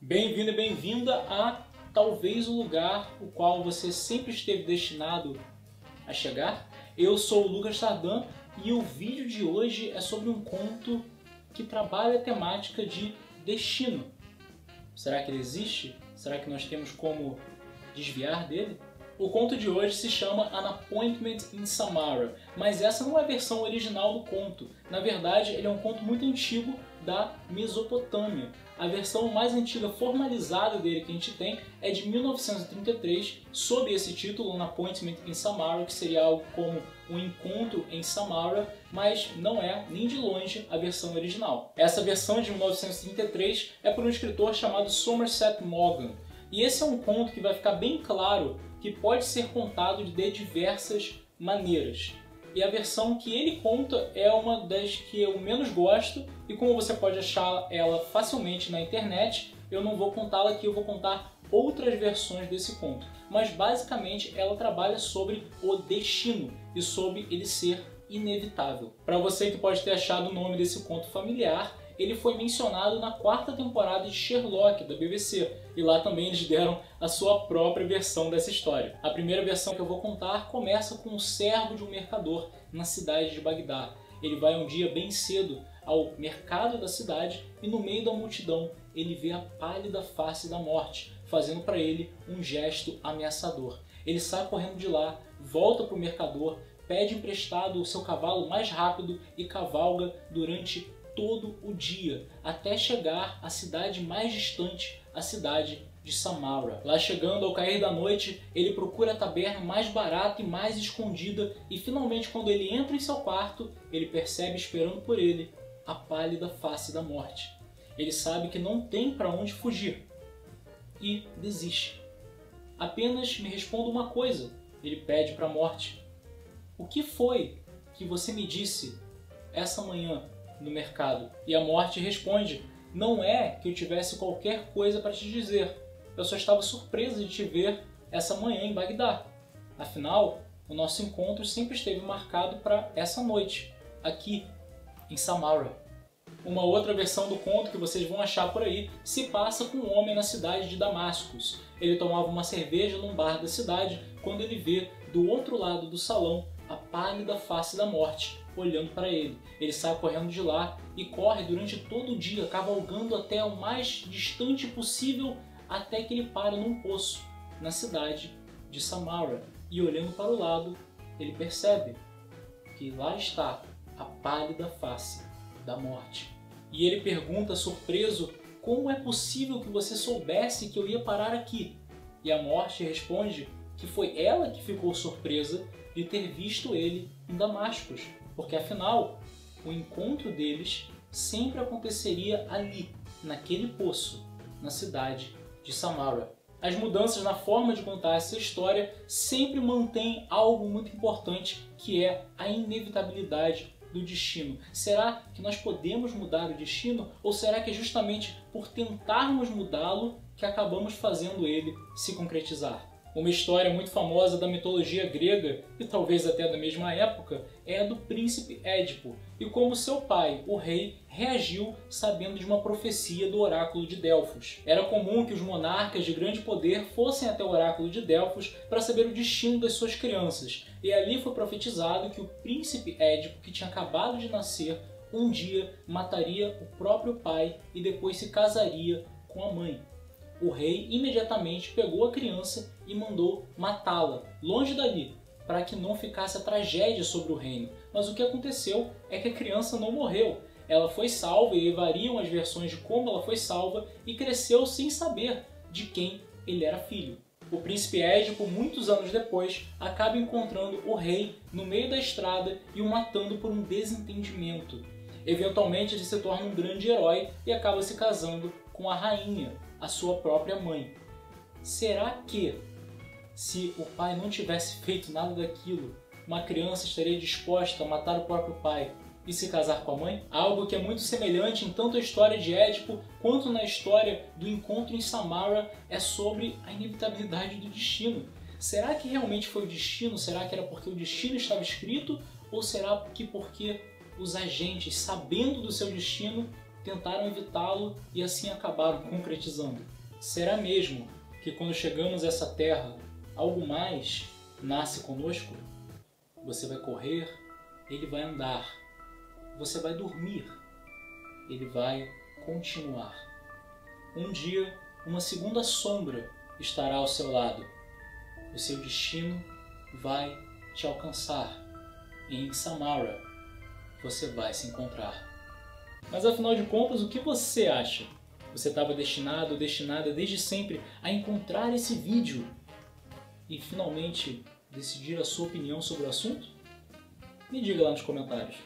Bem-vindo e bem-vinda a talvez o lugar o qual você sempre esteve destinado a chegar. Eu sou o Lucas Sardan e o vídeo de hoje é sobre um conto que trabalha a temática de destino. Será que ele existe? Será que nós temos como desviar dele? O conto de hoje se chama An Appointment in Samara, mas essa não é a versão original do conto. Na verdade, ele é um conto muito antigo da Mesopotâmia. A versão mais antiga formalizada dele que a gente tem é de 1933, sob esse título, An Appointment in Samara, que seria algo como um encontro em Samara, mas não é nem de longe a versão original. Essa versão de 1933 é por um escritor chamado Somerset Maugham. E esse é um conto que vai ficar bem claro que pode ser contado de diversas maneiras. E a versão que ele conta é uma das que eu menos gosto, e como você pode achar ela facilmente na internet, eu não vou contá-la aqui, eu vou contar outras versões desse conto. Mas basicamente ela trabalha sobre o destino e sobre ele ser inevitável. Para você que pode ter achado o nome desse conto familiar, ele foi mencionado na 4ª temporada de Sherlock, da BBC, e lá também eles deram a sua própria versão dessa história. A primeira versão que eu vou contar começa com o servo de um mercador na cidade de Bagdá. Ele vai um dia bem cedo ao mercado da cidade e no meio da multidão ele vê a pálida face da morte, fazendo para ele um gesto ameaçador. Ele sai correndo de lá, volta para o mercador, pede emprestado o seu cavalo mais rápido e cavalga durante todo o dia, até chegar à cidade mais distante, a cidade de Samara. Lá chegando, ao cair da noite, ele procura a taberna mais barata e mais escondida e finalmente quando ele entra em seu quarto, ele percebe esperando por ele a pálida face da morte. Ele sabe que não tem para onde fugir e desiste. Apenas me responda uma coisa, ele pede para a morte. O que foi que você me disse essa manhã no mercado? E a morte responde, não é que eu tivesse qualquer coisa para te dizer, eu só estava surpresa de te ver essa manhã em Bagdá. Afinal, o nosso encontro sempre esteve marcado para essa noite, aqui em Samara. Uma outra versão do conto que vocês vão achar por aí se passa com um homem na cidade de Damascus. Ele tomava uma cerveja num bar da cidade quando ele vê do outro lado do salão a pálida face da morte olhando para ele. Ele sai correndo de lá e corre durante todo o dia, cavalgando até o mais distante possível, até que ele para num poço, na cidade de Samara. E olhando para o lado, ele percebe que lá está a pálida face da morte. E ele pergunta, surpreso, como é possível que você soubesse que eu ia parar aqui? E a morte responde que foi ela que ficou surpresa de ter visto ele em Damascus, porque afinal, o encontro deles sempre aconteceria ali, naquele poço, na cidade de Samara. As mudanças na forma de contar essa história sempre mantêm algo muito importante, que é a inevitabilidade do destino. Será que nós podemos mudar o destino? Ou será que é justamente por tentarmos mudá-lo que acabamos fazendo ele se concretizar? Uma história muito famosa da mitologia grega, e talvez até da mesma época, é a do príncipe Édipo, e como seu pai, o rei, reagiu sabendo de uma profecia do oráculo de Delfos. Era comum que os monarcas de grande poder fossem até o oráculo de Delfos para saber o destino das suas crianças, e ali foi profetizado que o príncipe Édipo, que tinha acabado de nascer, um dia mataria o próprio pai e depois se casaria com a mãe. O rei imediatamente pegou a criança e mandou matá-la, longe dali, para que não ficasse a tragédia sobre o reino. Mas o que aconteceu é que a criança não morreu. Ela foi salva, e variam as versões de como ela foi salva, e cresceu sem saber de quem ele era filho. O príncipe Édipo, muitos anos depois, acaba encontrando o rei no meio da estrada e o matando por um desentendimento. Eventualmente ele se torna um grande herói e acaba se casando com a rainha, a sua própria mãe. Será que, se o pai não tivesse feito nada daquilo, uma criança estaria disposta a matar o próprio pai e se casar com a mãe? Algo que é muito semelhante em tanto a história de Édipo quanto na história do encontro em Samara é sobre a inevitabilidade do destino. Será que realmente foi o destino? Será que era porque o destino estava escrito? Ou será que porque os agentes, sabendo do seu destino, tentaram evitá-lo e assim acabaram concretizando. Será mesmo que quando chegamos a essa terra, algo mais nasce conosco? Você vai correr, ele vai andar. Você vai dormir, ele vai continuar. Um dia, uma segunda sombra estará ao seu lado. O seu destino vai te alcançar. Em Samara, você vai se encontrar. Mas afinal de contas, o que você acha? Você estava destinado ou destinada desde sempre a encontrar esse vídeo e finalmente decidir a sua opinião sobre o assunto? Me diga lá nos comentários.